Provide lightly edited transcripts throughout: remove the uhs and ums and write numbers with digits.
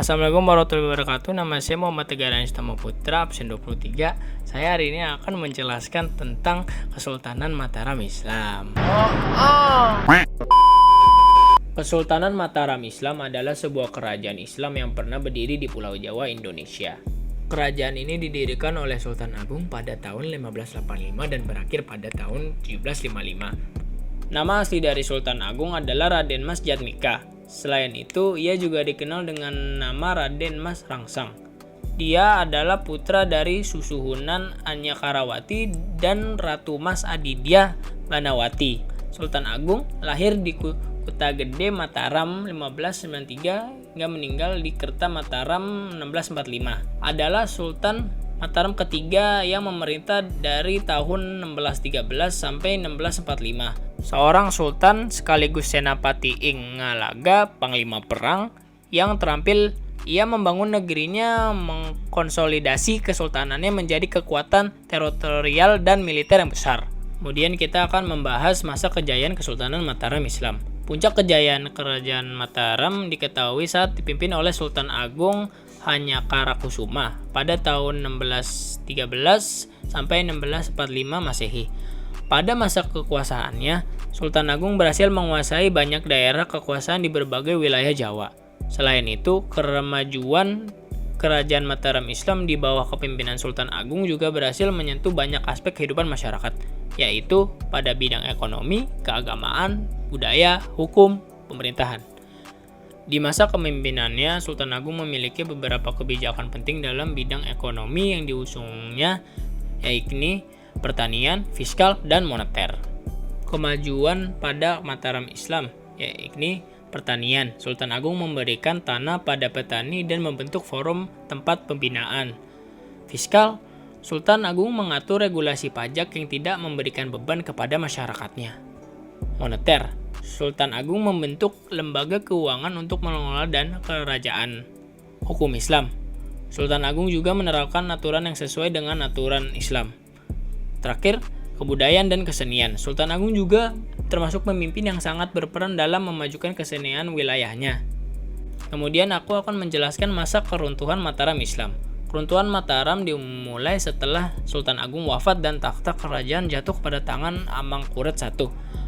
Assalamualaikum warahmatullahi wabarakatuh. Nama saya Muhammad Tegar Anistama Putra, absen 23. Saya hari ini akan menjelaskan tentang Kesultanan Mataram Islam. Kesultanan Mataram Islam adalah sebuah kerajaan Islam yang pernah berdiri di Pulau Jawa, Indonesia. Kerajaan ini didirikan oleh Sultan Agung pada tahun 1585 dan berakhir pada tahun 1755. Nama asli dari Sultan Agung adalah Raden Mas Jatmika. Selain itu, ia juga dikenal dengan nama Raden Mas Rangsang. Dia adalah putra dari Susuhunan Anyakarawati dan Ratu Mas Adidya Banawati. Sultan Agung lahir di Kuta Gede, Mataram 1593 hingga meninggal di Kerta Mataram 1645. Adalah Sultan Mataram ketiga yang memerintah dari tahun 1613 sampai 1645. Seorang sultan sekaligus senapati ing Ngalaga, panglima perang yang terampil. Ia membangun negerinya, mengkonsolidasi kesultanannya menjadi kekuatan teritorial dan militer yang besar. Kemudian kita akan membahas masa kejayaan Kesultanan Mataram Islam. Puncak kejayaan Kerajaan Mataram diketahui saat dipimpin oleh Sultan Agung Hanyakarakusuma pada tahun 1613 sampai 1645 Masehi. Pada masa kekuasaannya, Sultan Agung berhasil menguasai banyak daerah kekuasaan di berbagai wilayah Jawa. Selain itu, kemajuan Kerajaan Mataram Islam di bawah kepemimpinan Sultan Agung juga berhasil menyentuh banyak aspek kehidupan masyarakat, yaitu pada bidang ekonomi, keagamaan, budaya, hukum, pemerintahan. Di masa kepemimpinannya, Sultan Agung memiliki beberapa kebijakan penting dalam bidang ekonomi yang diusungnya, yaitu pertanian, fiskal, dan moneter. Kemajuan pada Mataram Islam, yaitu pertanian. Sultan Agung memberikan tanah pada petani dan membentuk forum tempat pembinaan. Fiskal, Sultan Agung mengatur regulasi pajak yang tidak memberikan beban kepada masyarakatnya. Moneter, Sultan Agung membentuk lembaga keuangan untuk mengelola dana kerajaan. Hukum Islam, Sultan Agung juga menerapkan aturan yang sesuai dengan aturan Islam. Terakhir, kebudayaan dan kesenian. Sultan Agung juga termasuk pemimpin yang sangat berperan dalam memajukan kesenian wilayahnya. Kemudian aku akan menjelaskan masa keruntuhan Mataram Islam. Keruntuhan Mataram dimulai setelah Sultan Agung wafat dan takhta kerajaan jatuh pada tangan Amangkurat I.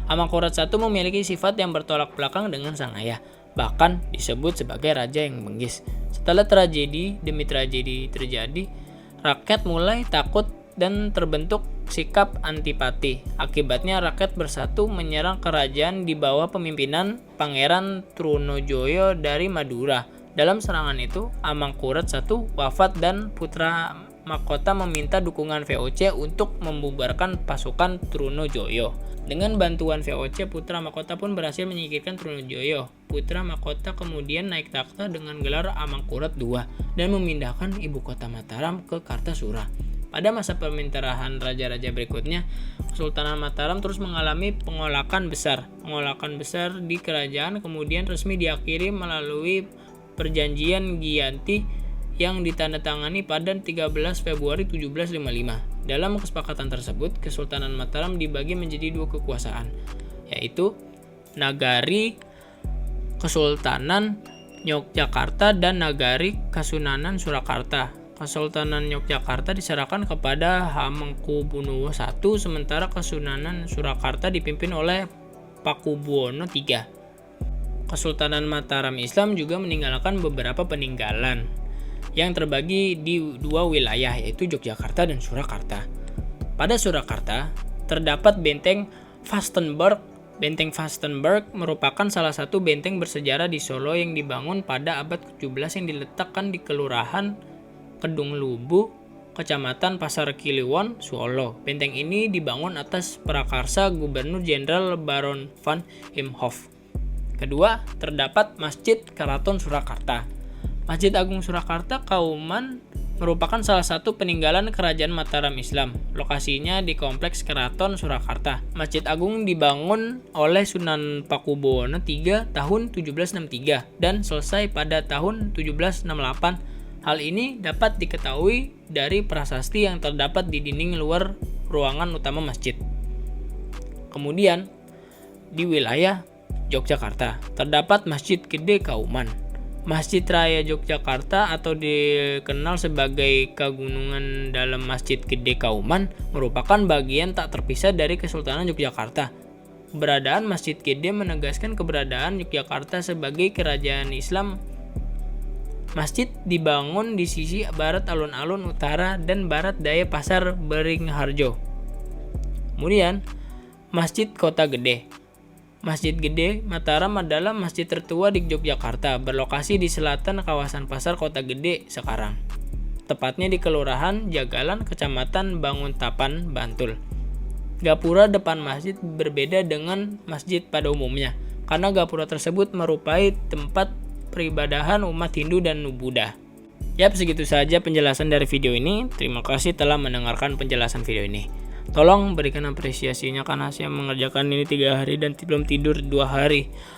Amangkurat I memiliki sifat yang bertolak belakang dengan sang ayah, bahkan disebut sebagai raja yang benggis. Setelah tragedi demi tragedi terjadi, rakyat mulai takut dan terbentuk sikap antipati. Akibatnya rakyat bersatu menyerang kerajaan di bawah pemimpinan Pangeran Trunojoyo dari Madura. Dalam serangan itu, Amangkurat I wafat dan putra mahkota meminta dukungan VOC untuk membubarkan pasukan Trunojoyo. Dengan bantuan VOC, putra mahkota pun berhasil menyingkirkan Trunojoyo. Putra mahkota kemudian naik takhta dengan gelar Amangkurat II dan memindahkan ibu kota Mataram ke Kartasura. Pada masa pemerintahan raja-raja berikutnya, Kesultanan Mataram terus mengalami pengolakan besar. Pengolakan besar di kerajaan kemudian resmi diakhiri melalui Perjanjian Giyanti yang ditandatangani pada 13 Februari 1755. Dalam kesepakatan tersebut, Kesultanan Mataram dibagi menjadi dua kekuasaan, yaitu Nagari Kesultanan Yogyakarta dan Nagari Kasunanan Surakarta. Kesultanan Yogyakarta diserahkan kepada Hamengkubuwono I, sementara Kesunanan Surakarta dipimpin oleh Pakubuwono III. Kesultanan Mataram Islam juga meninggalkan beberapa peninggalan yang terbagi di dua wilayah, yaitu Yogyakarta dan Surakarta. Pada Surakarta terdapat benteng Vastenburg. Benteng Vastenburg merupakan salah satu benteng bersejarah di Solo yang dibangun pada abad ke-17 yang diletakkan di Kelurahan Kedung Lubu, Kecamatan Pasar Kliwon, Solo. Benteng ini dibangun atas prakarsa Gubernur Jenderal Baron van Imhoff. Kedua, terdapat Masjid Keraton Surakarta. Masjid Agung Surakarta Kauman merupakan salah satu peninggalan Kerajaan Mataram Islam. Lokasinya di Kompleks Keraton Surakarta. Masjid Agung dibangun oleh Sunan Pakubuwono III tahun 1763 dan selesai pada tahun 1768. Hal ini dapat diketahui dari prasasti yang terdapat di dinding luar ruangan utama masjid. Kemudian, di wilayah Yogyakarta terdapat Masjid Gede Kauman. Masjid Raya Yogyakarta atau dikenal sebagai Kagunungan dalam Masjid Gede Kauman merupakan bagian tak terpisah dari Kesultanan Yogyakarta. Keberadaan Masjid Gede menegaskan keberadaan Yogyakarta sebagai kerajaan Islam. Masjid dibangun di sisi barat alun-alun utara dan barat daya Pasar Beringharjo. Kemudian, Masjid Kota Gede. Masjid Gede Mataram adalah masjid tertua di Yogyakarta, berlokasi di selatan kawasan Pasar Kota Gede sekarang, tepatnya di Kelurahan Jagalan, Kecamatan Banguntapan, Bantul. Gapura depan masjid berbeda dengan masjid pada umumnya, karena gapura tersebut merupakan tempat peribadahan umat Hindu dan Buddha. Yap, segitu saja penjelasan dari video ini. Terima kasih telah mendengarkan penjelasan video ini. Tolong berikan apresiasinya karena saya mengerjakan ini 3 hari dan belum tidur 2 hari.